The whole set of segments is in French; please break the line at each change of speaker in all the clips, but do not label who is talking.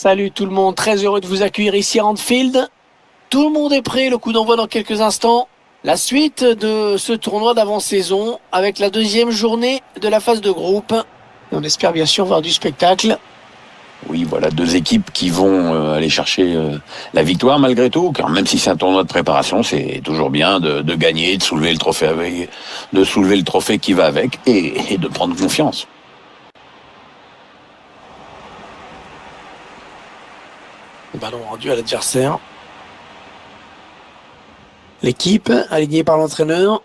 Salut tout le monde, très heureux de vous accueillir ici à Anfield. Tout le monde est prêt, le coup d'envoi dans quelques instants. La suite de ce tournoi d'avant-saison avec la deuxième journée de la phase de groupe. On espère bien sûr voir du spectacle.
Oui, voilà, deux équipes qui vont aller chercher la victoire malgré tout, car même si c'est un tournoi de préparation, c'est toujours bien de gagner, de soulever le trophée de soulever le trophée qui va avec et de prendre confiance.
Le ballon rendu à l'adversaire. L'équipe alignée par l'entraîneur.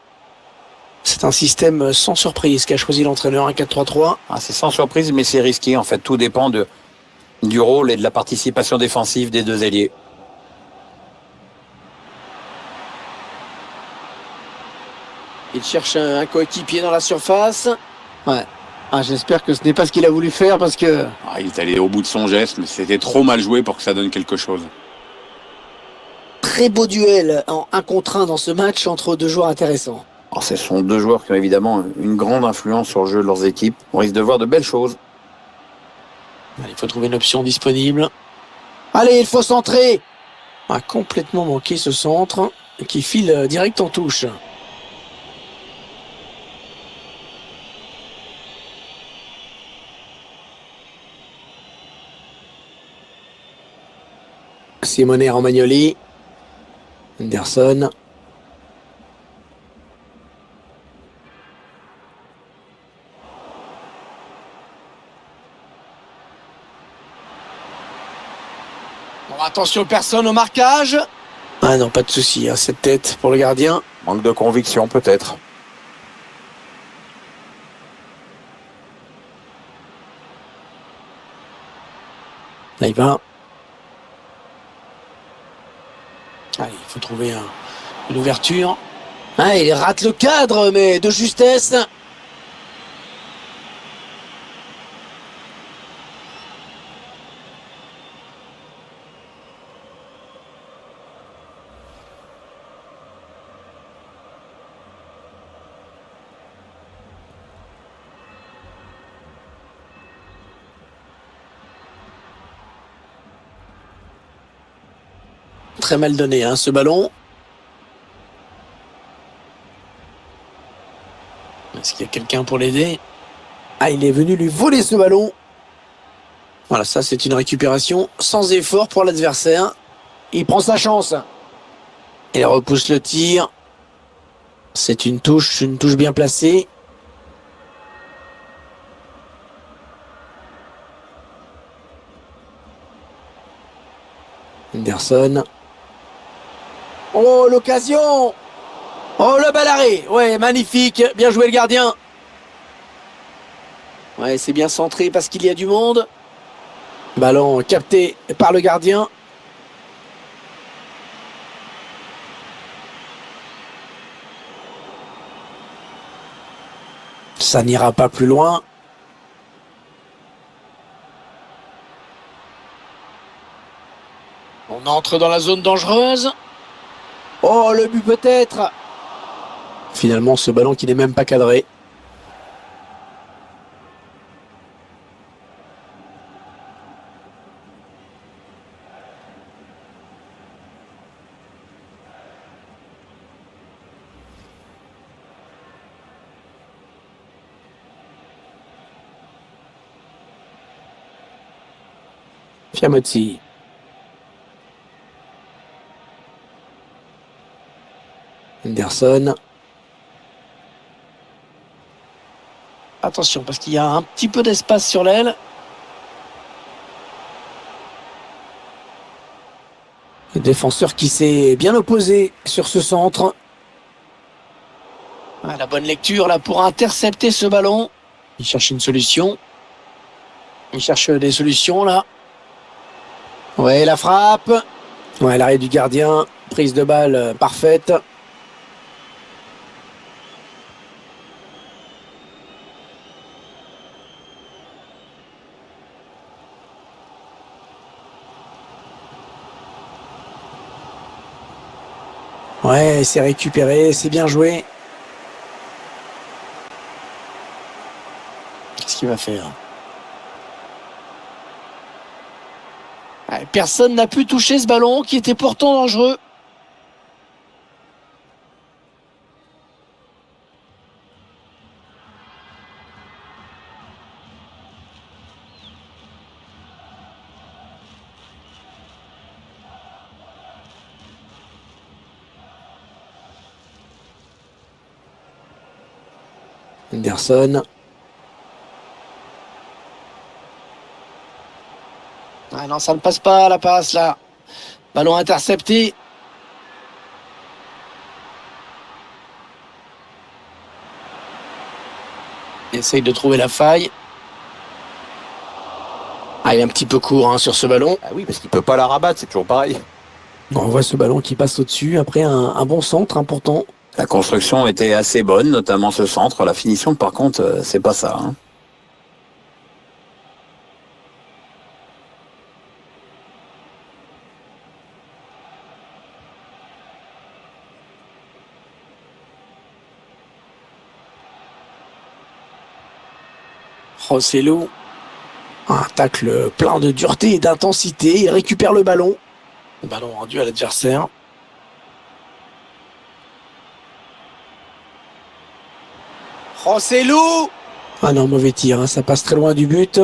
C'est un système sans surprise qu'a choisi l'entraîneur, un 4-3-3.
C'est sans surprise, mais c'est risqué. En fait, tout dépend du rôle et de la participation défensive des deux ailiers.
Il cherche un coéquipier dans la surface. Ouais. J'espère que ce n'est pas ce qu'il a voulu faire parce que...
Il est allé au bout de son geste, mais c'était trop mal joué pour que ça donne quelque chose.
Très beau duel en 1 contre 1 dans ce match entre deux joueurs intéressants.
Ce sont deux joueurs qui ont évidemment une grande influence sur le jeu de leurs équipes. On risque de voir de belles choses.
Il faut trouver une option disponible. Allez, il faut centrer. Complètement manqué ce centre qui file direct en touche. Simone Romagnoli. Henderson. Bon, attention, personne au marquage. Non, pas de souci, cette tête pour le gardien.
Manque de conviction peut-être.
Là, il va. Allez, il faut trouver une ouverture. Il rate le cadre, mais de justesse. Très mal donné, ce ballon. Est-ce qu'il y a quelqu'un pour l'aider? Il est venu lui voler ce ballon. Voilà, ça c'est une récupération sans effort pour l'adversaire. Il prend sa chance. Il repousse le tir. C'est une touche bien placée. Henderson. Oh, l'occasion! Oh, le bal arrêt! Ouais, magnifique. Bien joué le gardien. Ouais, c'est bien centré parce qu'il y a du monde. Ballon capté par le gardien. Ça n'ira pas plus loin. On entre dans la zone dangereuse. Oh, le but peut-être. Finalement, ce ballon qui n'est même pas cadré. Fiamotti. Henderson. Attention, parce qu'il y a un petit peu d'espace sur l'aile. Le défenseur qui s'est bien opposé sur ce centre. La bonne lecture là pour intercepter ce ballon. Il cherche une solution. Il cherche des solutions là. Ouais, la frappe. Ouais, l'arrêt du gardien. Prise de balle parfaite. Ouais, c'est récupéré, c'est bien joué. Qu'est-ce qu'il va faire? Personne n'a pu toucher ce ballon qui était pourtant dangereux. Henderson. Ah non, ça ne passe pas la passe là. Ballon intercepté. Il essaye de trouver la faille. Ah, il est un petit peu court hein, sur ce ballon.
Ah oui, parce qu'il peut pas la rabattre, c'est toujours pareil.
On voit ce ballon qui passe au-dessus après un bon centre important.
La construction était assez bonne, notamment ce centre. La finition, par contre, c'est pas ça. Hein.
Rosselló. Un tacle plein de dureté et d'intensité. Il récupère le ballon. Le ballon rendu à l'adversaire. Rosselló. Ah non, mauvais tir. Hein. Ça passe très loin du but.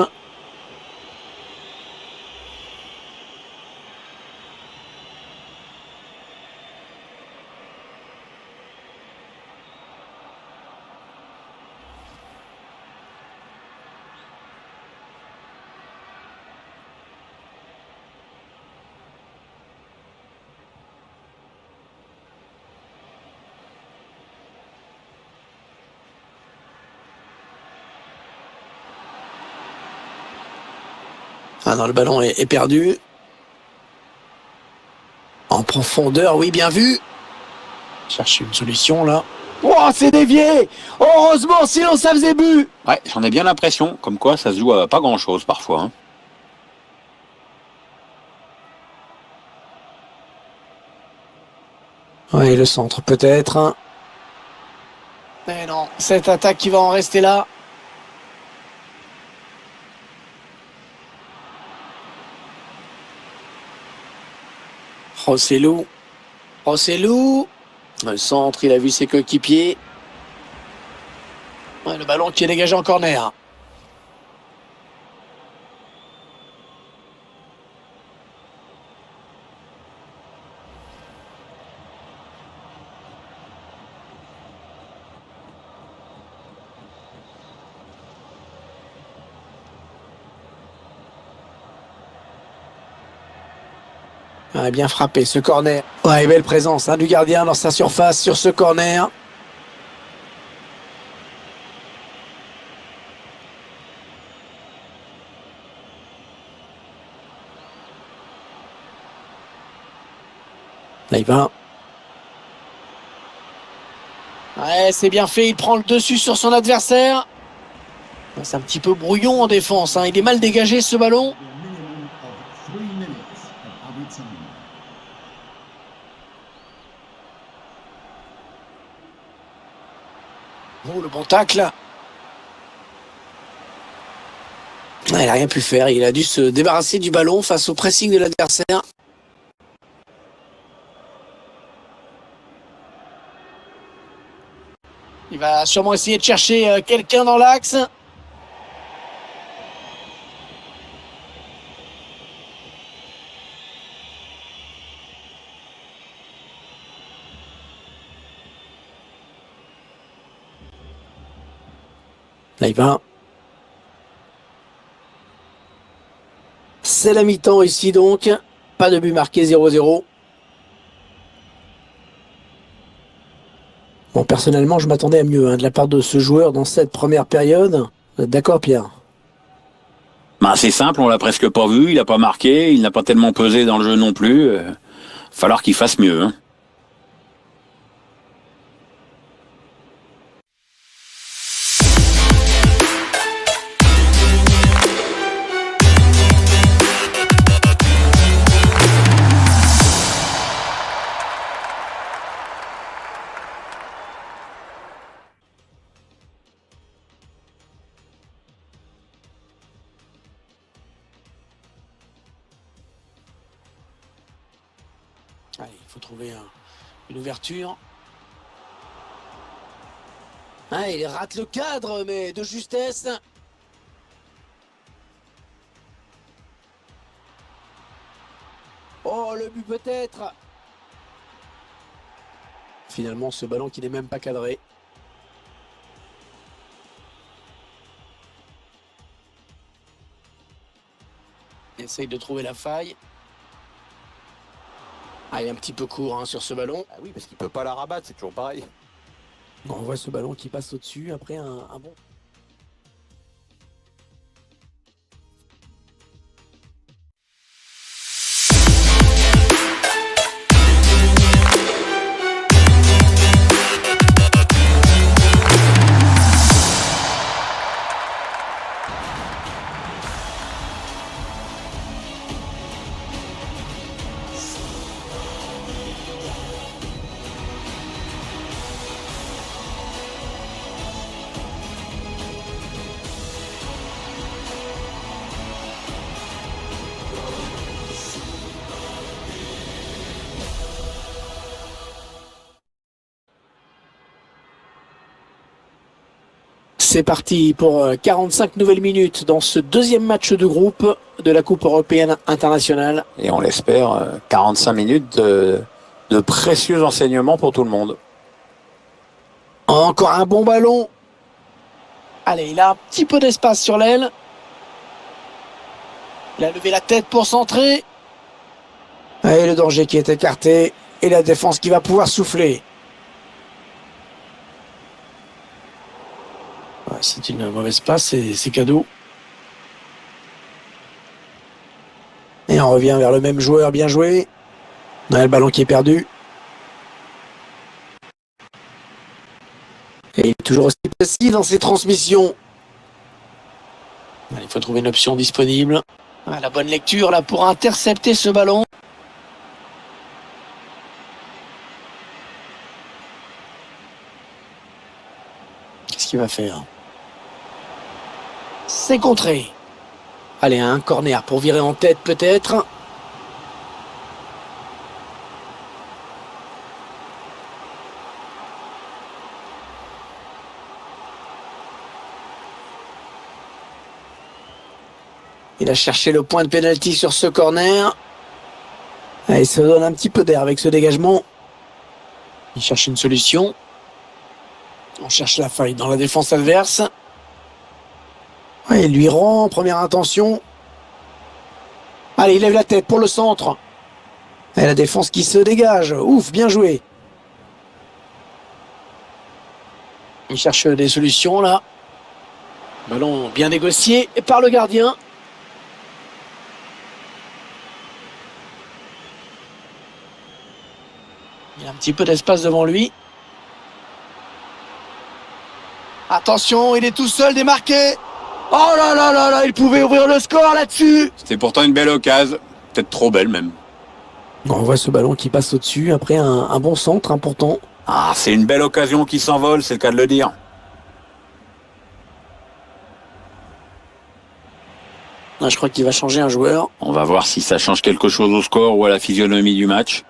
Ah non, le ballon est perdu. En profondeur, oui, bien vu. Cherche une solution là. Oh, c'est dévié. Heureusement, sinon ça faisait but.
Ouais, j'en ai bien l'impression, comme quoi ça se joue à pas grand-chose parfois. Hein.
Oui, le centre peut-être. Hein. Mais non, cette attaque qui va en rester là. Rosselló. Rosselló. Le centre, il a vu ses coéquipiers. Ouais, le ballon qui est dégagé en corner. Ouais, bien frappé ce corner. Ouais, belle présence hein, du gardien dans sa surface sur ce corner. Là, il va. Ouais, c'est bien fait. Il prend le dessus sur son adversaire. C'est un petit peu brouillon en défense. Hein. Il est mal dégagé ce ballon. Oh, le bon tacle. Il n'a rien pu faire. Il a dû se débarrasser du ballon face au pressing de l'adversaire. Il va sûrement essayer de chercher quelqu'un dans l'axe. Là, il va. C'est la mi-temps ici donc. Pas de but marqué 0-0. Bon, personnellement, je m'attendais à mieux hein, de la part de ce joueur dans cette première période. D'accord, Pierre?
Ben, c'est simple, on l'a presque pas vu, il a pas marqué, il n'a pas tellement pesé dans le jeu non plus. Falloir qu'il fasse mieux. Hein.
Allez, il faut trouver une ouverture. Ah, il rate le cadre, mais de justesse. Oh, le but peut-être. Finalement, ce ballon qui n'est même pas cadré. Il essaye de trouver la faille. Ah, il est un petit peu court hein, sur ce ballon.
Ah oui, parce qu'il peut pas la rabattre, c'est toujours pareil.
On voit ce ballon qui passe au-dessus après un bon. C'est parti pour 45 nouvelles minutes dans ce deuxième match de groupe de la Coupe européenne internationale.
Et on l'espère, 45 minutes de précieux enseignements pour tout le monde.
Encore un bon ballon. Allez, il a un petit peu d'espace sur l'aile. Il a levé la tête pour centrer. Et le danger qui est écarté. Et la défense qui va pouvoir souffler. Ouais, c'est une mauvaise passe, c'est cadeau. Et on revient vers le même joueur, bien joué. On a le ballon qui est perdu. Et il est toujours aussi précis dans ses transmissions. Il faut trouver une option disponible. Ah, la bonne lecture là pour intercepter ce ballon. Qu'est-ce qu'il va faire? C'est contré. Allez, un corner pour virer en tête peut-être. Il a cherché le point de pénalty sur ce corner. Ah, il se donne un petit peu d'air avec ce dégagement. Il cherche une solution. On cherche la faille dans la défense adverse. Ouais, il lui rend, première intention. Allez, il lève la tête pour le centre. Et la défense qui se dégage. Ouf, bien joué. Il cherche des solutions là. Ballon bien négocié par le gardien. Il a un petit peu d'espace devant lui. Attention, il est tout seul, démarqué. Oh là là là là, il pouvait ouvrir le score là-dessus.
C'était pourtant une belle occasion, peut-être trop belle même.
On voit ce ballon qui passe au-dessus après un bon centre important.
Ah, c'est une belle occasion qui s'envole, c'est le cas de le dire.
Ah, je crois qu'il va changer un joueur.
On va voir si ça change quelque chose au score ou à la physionomie du match.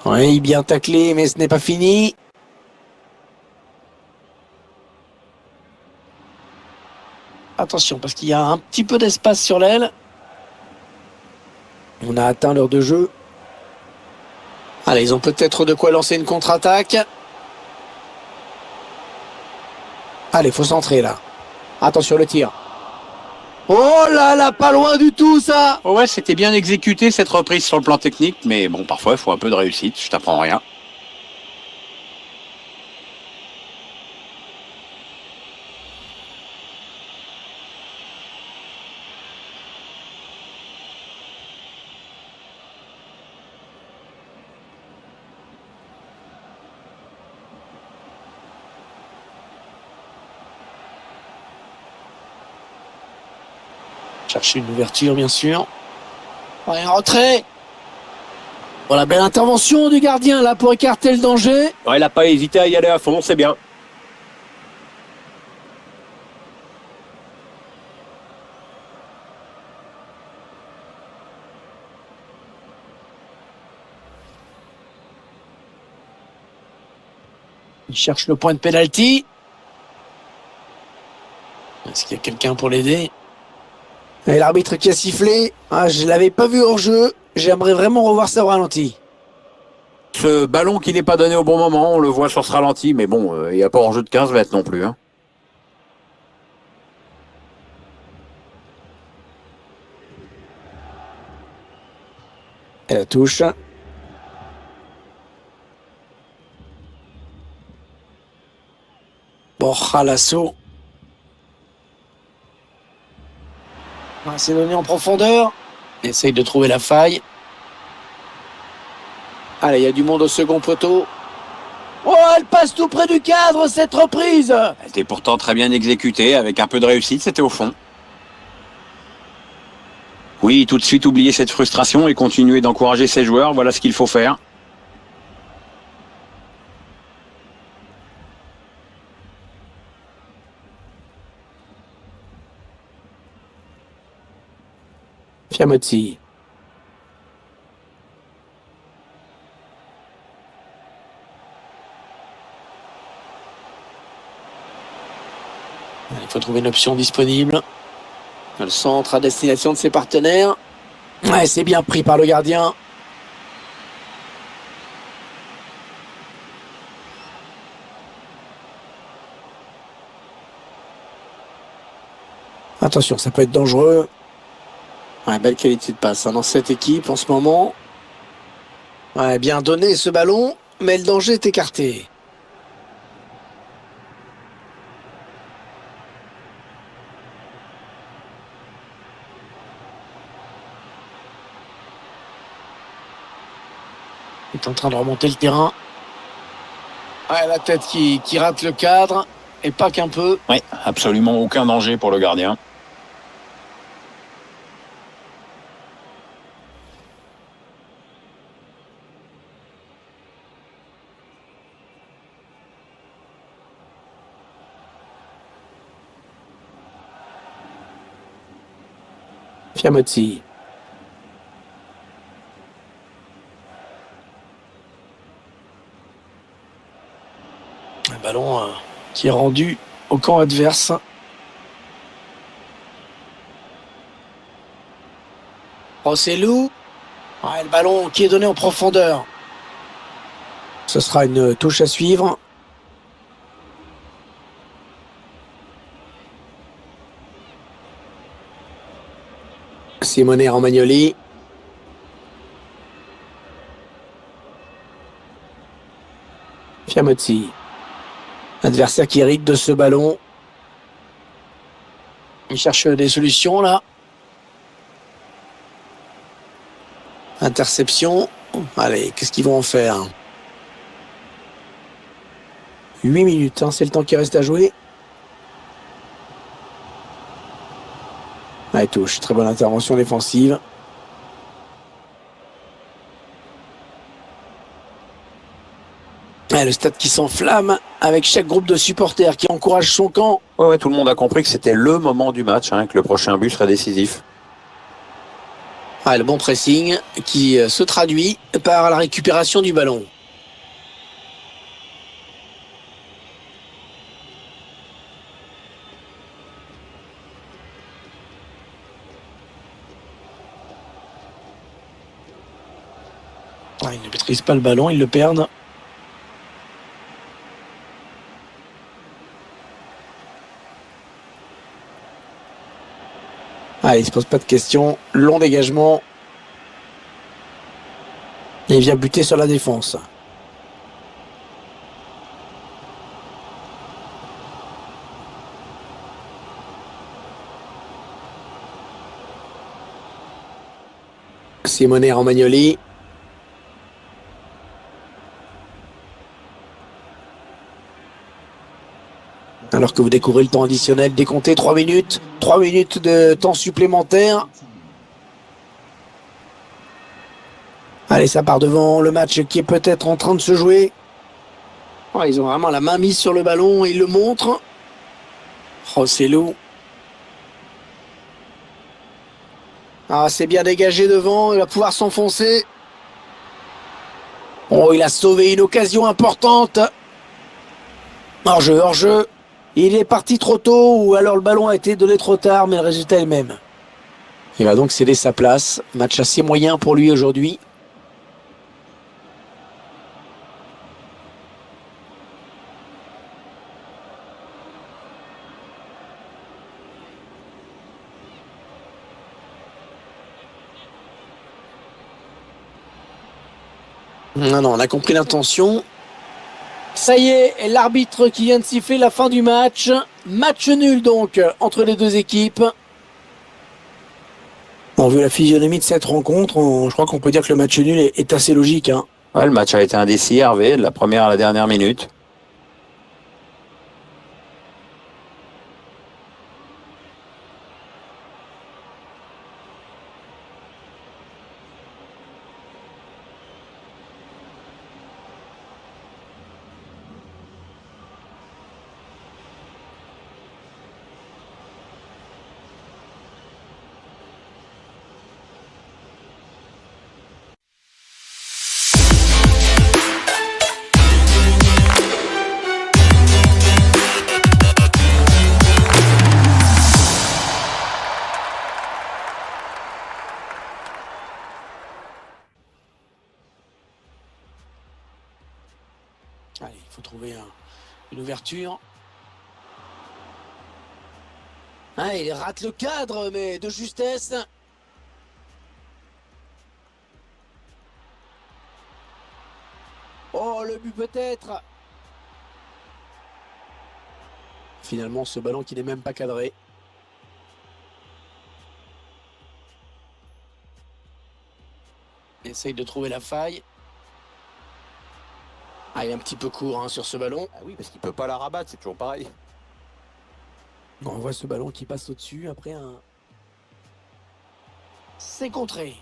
Oui, bien taclé, mais ce n'est pas fini. Attention, parce qu'il y a un petit peu d'espace sur l'aile. On a atteint l'heure de jeu. Allez, ils ont peut-être de quoi lancer une contre-attaque. Allez, faut centrer là. Attention le tir. Oh là là, pas loin du tout ça.
Oh ouais, c'était bien exécuté cette reprise sur le plan technique, mais bon, parfois il faut un peu de réussite, je t'apprends rien.
Chercher une ouverture, bien sûr. Ouais, un retrait. Voilà, belle intervention du gardien là pour écarter le danger.
Ouais, il n'a pas hésité à y aller à fond, c'est bien.
Il cherche le point de pénalty. Est-ce qu'il y a quelqu'un pour l'aider? Et l'arbitre qui a sifflé. Ah, je l'avais pas vu hors jeu. J'aimerais vraiment revoir ça au ralenti.
Ce ballon qui n'est pas donné au bon moment, on le voit sur ce ralenti, mais bon, il n'y a pas hors-jeu de 15 mètres non plus. Hein.
Et la touche. Borja Lasso. C'est donné en profondeur. Essaye de trouver la faille. Allez, il y a du monde au second poteau. Oh, elle passe tout près du cadre, cette reprise.
Elle était pourtant très bien exécutée, avec un peu de réussite, c'était au fond. Oui, tout de suite oublier cette frustration et continuer d'encourager ses joueurs, voilà ce qu'il faut faire.
Fiamotti. Il faut trouver une option disponible. Le centre à destination de ses partenaires. Ouais, c'est bien pris par le gardien. Attention, ça peut être dangereux. Ouais, belle qualité de passe dans cette équipe en ce moment. Ouais, bien donné ce ballon, mais le danger est écarté. Il est en train de remonter le terrain. Ouais, la tête qui rate le cadre, et pas qu'un peu.
Oui, absolument aucun danger pour le gardien.
Fiamotti. Un ballon qui est rendu au camp adverse. Rossellou. Ouais, le ballon qui est donné en profondeur. Ce sera une touche à suivre. Simone Romagnoli. Fiamotti. Adversaire qui hérite de ce ballon. Il cherche des solutions là. Interception. Allez, qu'est-ce qu'ils vont en faire? 8 minutes, c'est le temps qui reste à jouer. Allez, touche. Très bonne intervention défensive. Le stade qui s'enflamme avec chaque groupe de supporters qui encourage son camp.
Ouais, tout le monde a compris que c'était le moment du match, que le prochain but serait décisif.
Le bon pressing qui se traduit par la récupération du ballon. Ils ne maîtrisent pas le ballon, ils le perdent. Il ne se pose pas de questions. Long dégagement. Et il vient buter sur la défense. Simone Romagnoli. Alors que vous découvrez le temps additionnel, décompté 3 minutes. 3 minutes de temps supplémentaire. Allez, Allez, ça part devant le match qui est peut-être en train de se jouer. Oh, ils ont vraiment la main mise sur le ballon et ils le montrent. Rosselló. Ah, c'est bien dégagé devant, il va pouvoir s'enfoncer. Oh, il a sauvé une occasion importante. Hors-jeu, hors-jeu. Il est parti trop tôt ou alors le ballon a été donné trop tard, mais le résultat est le même. Il va donc céder sa place. Match assez moyen pour lui aujourd'hui. Non, non, on a compris l'intention. Ça y est, l'arbitre qui vient de siffler la fin du match. Match nul donc entre les deux équipes. Bon, vu la physionomie de cette rencontre, je crois qu'on peut dire que le match nul est assez logique. Hein.
Ouais, le match a été indécis, Hervé, de la première à la dernière minute.
Allez, il faut trouver une ouverture. Ah, il rate le cadre, mais de justesse. Oh, le but peut-être. Finalement, ce ballon qui n'est même pas cadré. Il essaye de trouver la faille. Ah, il est un petit peu court hein, sur ce ballon.
Ah oui, parce qu'il peut pas la rabattre, c'est toujours pareil.
On voit ce ballon qui passe au-dessus après un... C'est contré.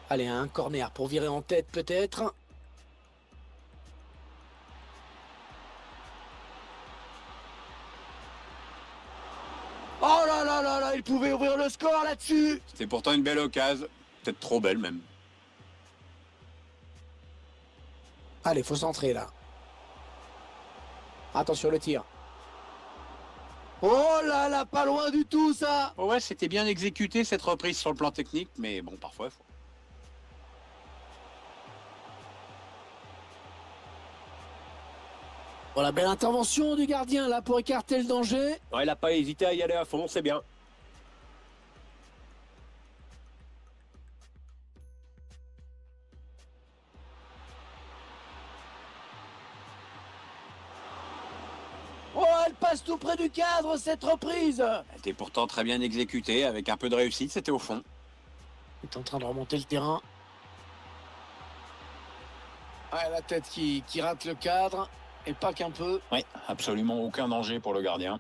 Allez, un corner pour virer en tête peut-être. Oh là là là là, il pouvait ouvrir le score là-dessus.
C'était pourtant une belle occasion, peut-être trop belle même.
Allez, faut centrer là. Attention le tir. Oh là là, pas loin du tout ça.
Oh ouais, c'était bien exécuté cette reprise sur le plan technique, mais bon, parfois il faut...
Voilà, belle intervention du gardien là pour écarter le danger.
Ouais, il a pas hésité à y aller à fond, c'est bien.
Oh, elle passe tout près du cadre cette reprise.
Elle était pourtant très bien exécutée, avec un peu de réussite, c'était au fond.
Il est en train de remonter le terrain. Ouais, la tête qui rate le cadre, et pas qu'un peu.
Oui, absolument aucun danger pour le gardien.